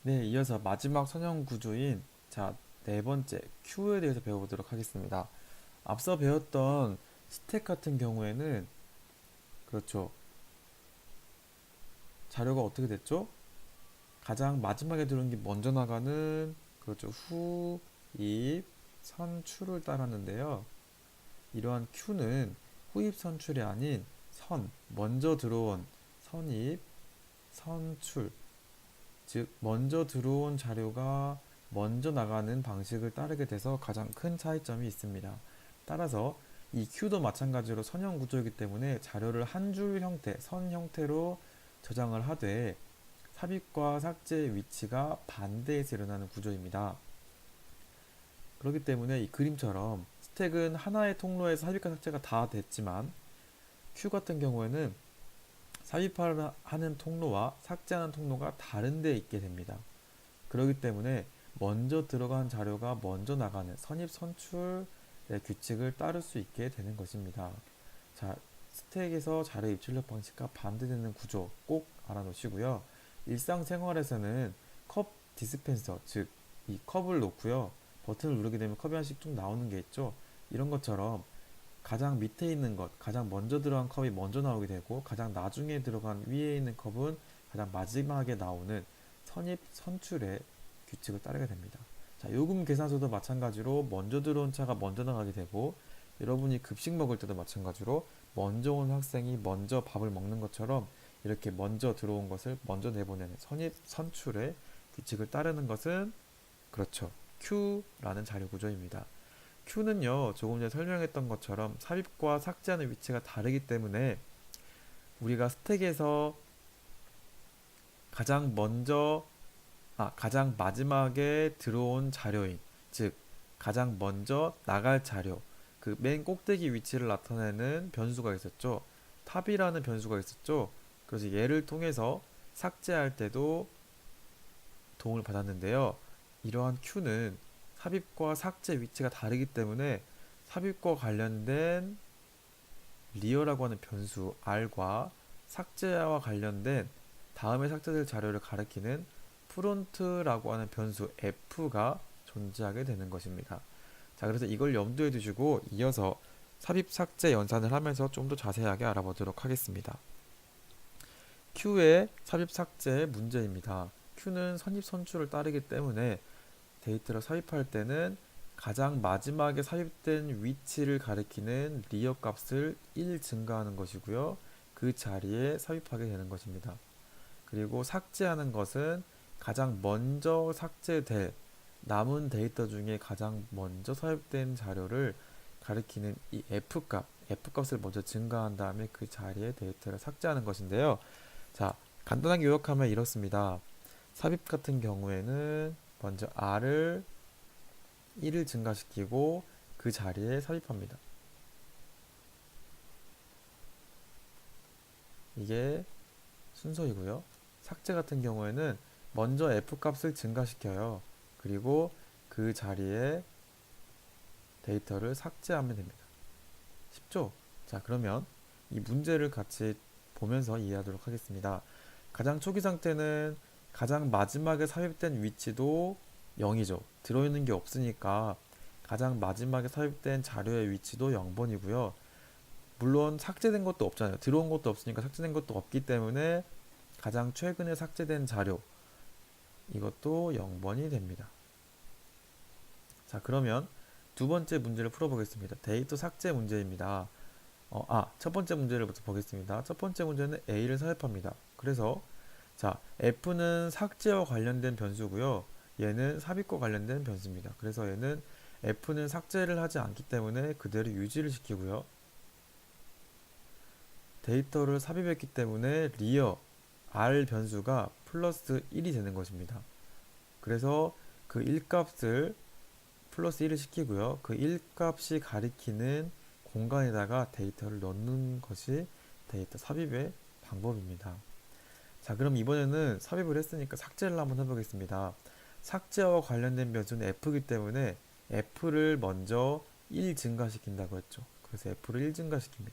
네, 이어서 마지막 선형 구조인 네 번째 Q에 대해서 배워보도록 하겠습니다. 앞서 배웠던 스택 같은 경우에는 그렇죠. 자료가 어떻게 됐죠? 가장 마지막에 들어온 게 먼저 나가는 그렇죠. 후입 선출을 따랐는데요. 이러한 Q는 후입 선출이 아닌 먼저 들어온 선입 선출, 즉 먼저 들어온 자료가 먼저 나가는 방식을 따르게 돼서 가장 큰 차이점이 있습니다. 따라서 이 Q도 마찬가지로 선형 구조이기 때문에 자료를 한 줄 형태, 선 형태로 저장을 하되 삽입과 삭제의 위치가 반대에서 일어나는 구조입니다. 그렇기 때문에 이 그림처럼 스택은 하나의 통로에서 삽입과 삭제가 다 됐지만 Q 같은 경우에는 삽입하는 통로와 삭제하는 통로가 다른 데 있게 됩니다. 그렇기 때문에 먼저 들어간 자료가 먼저 나가는 선입 선출의 규칙을 따를 수 있게 되는 것입니다. 자, 스택에서 자료 입출력 방식과 반대되는 구조 꼭 알아놓으시고요. 일상생활에서는 컵 디스펜서, 즉 이 컵을 놓고요. 버튼을 누르게 되면 컵이 하나씩 쭉 나오는 게 있죠. 이런 것처럼 가장 밑에 있는 것, 가장 먼저 들어간 컵이 먼저 나오게 되고 가장 나중에 들어간 위에 있는 컵은 가장 마지막에 나오는 선입 선출의 규칙을 따르게 됩니다. 자, 요금 계산서도 마찬가지로 먼저 들어온 차가 먼저 나가게 되고 여러분이 급식 먹을 때도 마찬가지로 먼저 온 학생이 먼저 밥을 먹는 것처럼 이렇게 먼저 들어온 것을 먼저 내보내는 선입 선출의 규칙을 따르는 것은 그렇죠. Q라는 자료 구조입니다. Q는요, 조금 전에 설명했던 것처럼 삽입과 삭제하는 위치가 다르기 때문에 우리가 스택에서 가장 먼저, 가장 마지막에 들어온 자료인, 즉, 가장 먼저 나갈 자료, 그 맨 꼭대기 위치를 나타내는 변수가 있었죠. 탑이라는 변수가 있었죠. 그래서 얘를 통해서 삭제할 때도 도움을 받았는데요. 이러한 Q는 삽입과 삭제 위치가 다르기 때문에 삽입과 관련된 리어라고 하는 변수 R과 삭제와 관련된 다음에 삭제될 자료를 가리키는 프론트라고 하는 변수 F가 존재하게 되는 것입니다. 자, 그래서 이걸 염두에 두시고 이어서 삽입 삭제 연산을 하면서 좀 더 자세하게 알아보도록 하겠습니다. Q의 삽입 삭제 문제입니다. Q는 선입 선출을 따르기 때문에 데이터를 삽입할 때는 가장 마지막에 삽입된 위치를 가리키는 리어 값을 1 증가하는 것이고요. 그 자리에 삽입하게 되는 것입니다. 그리고 삭제하는 것은 가장 먼저 삭제될 남은 데이터 중에 가장 먼저 삽입된 자료를 가리키는 이 F값을 먼저 증가한 다음에 그 자리에 데이터를 삭제하는 것인데요. 자, 간단하게 요약하면 이렇습니다. 삽입 같은 경우에는 먼저 R을 1을 증가시키고 그 자리에 삽입합니다. 이게 순서이고요. 삭제 같은 경우에는 먼저 F값을 증가시켜요. 그리고 그 자리에 데이터를 삭제하면 됩니다. 쉽죠? 자, 그러면 이 문제를 같이 보면서 이해하도록 하겠습니다. 가장 초기 상태는 가장 마지막에 삽입된 위치도 0이죠. 들어있는 게 없으니까 가장 마지막에 삽입된 자료의 위치도 0번이고요. 물론 삭제된 것도 없잖아요. 들어온 것도 없으니까 삭제된 것도 없기 때문에 가장 최근에 삭제된 자료 이것도 0번이 됩니다. 자, 그러면 두 번째 문제를 풀어보겠습니다. 데이터 삭제 문제입니다. 첫 번째 문제를부터 보겠습니다. 첫 번째 문제는 A를 삽입합니다. 그래서 자, F는 삭제와 관련된 변수고요. 얘는 삽입과 관련된 변수입니다. 그래서 얘는 F는 삭제를 하지 않기 때문에 그대로 유지를 시키고요. 데이터를 삽입했기 때문에 리어 R 변수가 플러스 1이 되는 것입니다. 그래서 그 1값을 플러스 1을 시키고요. 그 1값이 가리키는 공간에다가 데이터를 넣는 것이 데이터 삽입의 방법입니다. 자, 그럼 이번에는 삽입을 했으니까 삭제를 한번 해보겠습니다. 삭제와 관련된 변수는 F이기 때문에 F를 먼저 1 증가시킨다고 했죠. 그래서 F를 1 증가시킵니다.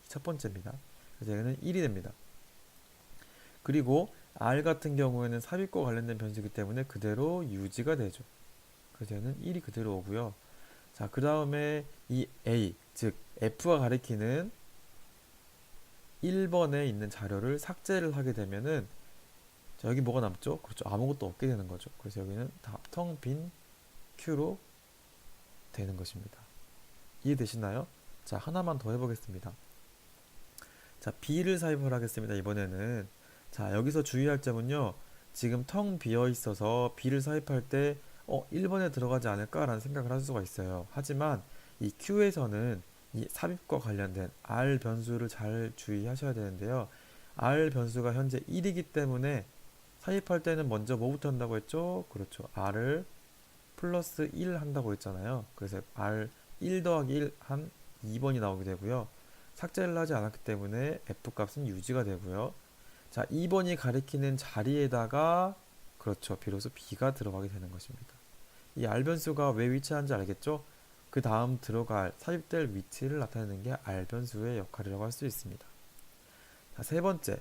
첫 번째입니다. 그래서 얘는 1이 됩니다. 그리고 R 같은 경우에는 삽입과 관련된 변수이기 때문에 그대로 유지가 되죠. 그래서 얘는 1이 그대로 오고요. 자, 그 다음에 이 A, 즉 F가 가리키는 1번에 있는 자료를 삭제를 하게 되면은 자, 여기 뭐가 남죠? 그렇죠. 아무것도 없게 되는 거죠. 그래서 여기는 다 텅 빈 Q로 되는 것입니다. 이해되시나요? 자, 하나만 더 해보겠습니다. 자, B를 삽입을 하겠습니다. 이번에는 자, 여기서 주의할 점은요. 지금 텅 비어 있어서 B를 삽입할 때 1번에 들어가지 않을까라는 생각을 할 수가 있어요. 하지만 이 Q에서는 이 삽입과 관련된 R 변수를 잘 주의하셔야 되는데요. R 변수가 현재 1이기 때문에 삽입할 때는 먼저 뭐부터 한다고 했죠? 그렇죠. R을 플러스 1 한다고 했잖아요. 그래서 R 1 더하기 1 한 2번이 나오게 되고요. 삭제를 하지 않았기 때문에 F 값은 유지가 되고요. 자, 2번이 가리키는 자리에다가 그렇죠. 비로소 B가 들어가게 되는 것입니다. 이 R 변수가 왜 위치하는지 알겠죠? 그 다음 들어갈 삽입될 위치를 나타내는 게 R 변수의 역할이라고 할 수 있습니다. 자, 세 번째.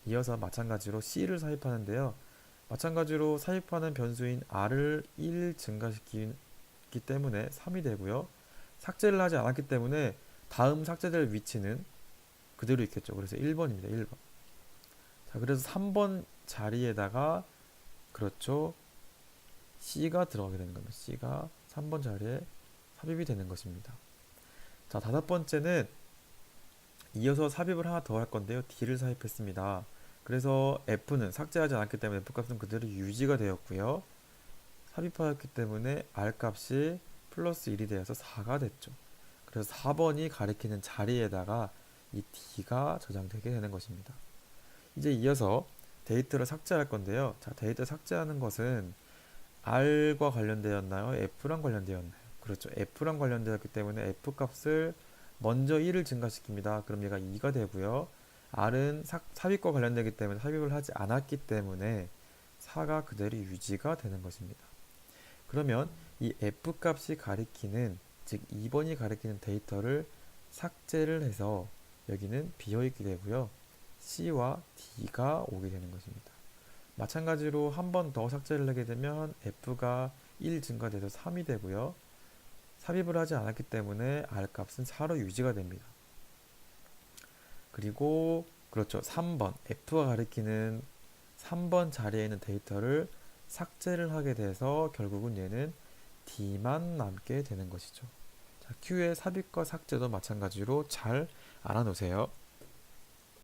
이어서 마찬가지로 C를 삽입하는데요. 마찬가지로 삽입하는 변수인 R을 1 증가시키기 때문에 3이 되고요. 삭제를 하지 않았기 때문에 다음 삭제될 위치는 그대로 있겠죠. 그래서 1번입니다. 1번. 자, 그래서 3번 자리에다가 그렇죠. C가 들어가게 되는 겁니다. C가 3번 자리에 삽입이 되는 것입니다. 자, 다섯 번째는 이어서 삽입을 하나 더 할 건데요. D를 삽입했습니다. 그래서 F는 삭제하지 않았기 때문에 F 값은 그대로 유지가 되었고요. 삽입하였기 때문에 R 값이 플러스 1이 되어서 4가 됐죠. 그래서 4번이 가리키는 자리에다가 이 D가 저장되게 되는 것입니다. 이제 이어서 데이터를 삭제할 건데요. 자, 데이터 삭제하는 것은 R과 관련되었나요? F랑 관련되었나요? 그렇죠. F랑 관련되었기 때문에 F 값을 먼저 1을 증가시킵니다. 그럼 얘가 2가 되고요. R은 삽입과 관련되기 때문에 삽입을 하지 않았기 때문에 4가 그대로 유지가 되는 것입니다. 그러면 이 F 값이 가리키는 즉 2번이 가리키는 데이터를 삭제를 해서 여기는 비어있게 되고요. C와 D가 오게 되는 것입니다. 마찬가지로 한 번 더 삭제를 하게 되면 F가 1 증가돼서 3이 되고요. 삽입을 하지 않았기 때문에 R 값은 4로 유지가 됩니다. 그리고 그렇죠. 3번 F가 가리키는 3번 자리에 있는 데이터를 삭제를 하게 돼서 결국은 얘는 D만 남게 되는 것이죠. 자, Q의 삽입과 삭제도 마찬가지로 잘 알아놓으세요.